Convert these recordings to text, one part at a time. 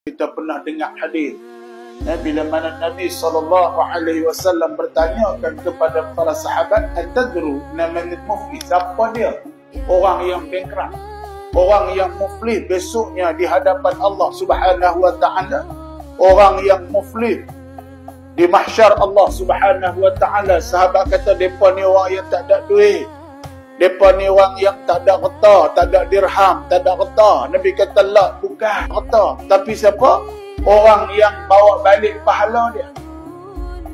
Kita pernah dengar hadis bila mana Nabi SAW bertanyakan kepada para sahabat, "Atadru man al-muflis?" Siapa dia? Orang yang bankrupt, orang yang muflis besoknya di hadapan Allah Subhanahu wa taala. Orang yang muflis di mahsyar Allah Subhanahu wa taala. Sahabat kata depa ni orang yang tak ada duit. Depa ni orang yang tak ada harta, tak ada dirham, tak ada harta. Nabi kata la, bukan harta. Tapi siapa? Orang yang bawa balik pahala dia.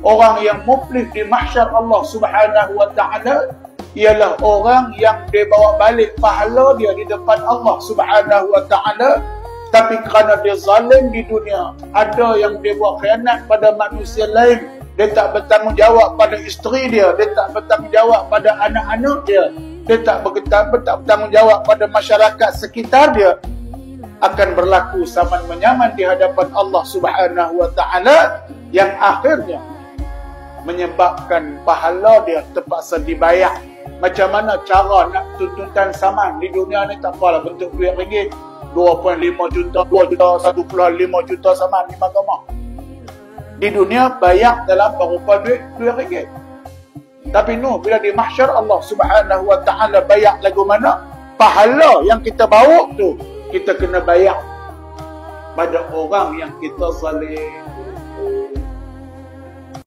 Orang yang muflis di mahsyar Allah Subhanahu wa taala ialah orang yang dia bawa balik pahala dia di depan Allah Subhanahu wa taala, tapi kerana dia zalim di dunia, ada yang dia buat khianat pada manusia lain, dia tak bertanggungjawab pada isteri dia, dia tak bertanggungjawab pada anak-anak dia, dia tak bertanggungjawab pada masyarakat sekitar dia, akan berlaku saman menyaman di hadapan Allah Subhanahu wa taala, yang akhirnya menyebabkan pahala dia terpaksa dibayar. Macam mana cara nak tuntutan saman di dunia ni? Tak apalah bentuk duit ringgit 2.5 juta, 2 juta, 1.5 juta saman di mahkamah. Di dunia bayar dalam berupa duit ringgit. Tapi bila di mahsyar Allah Subhanahu wa taala bayar lagu mana? Pahala yang kita bawa tu kita kena bayar pada orang yang kita zalim.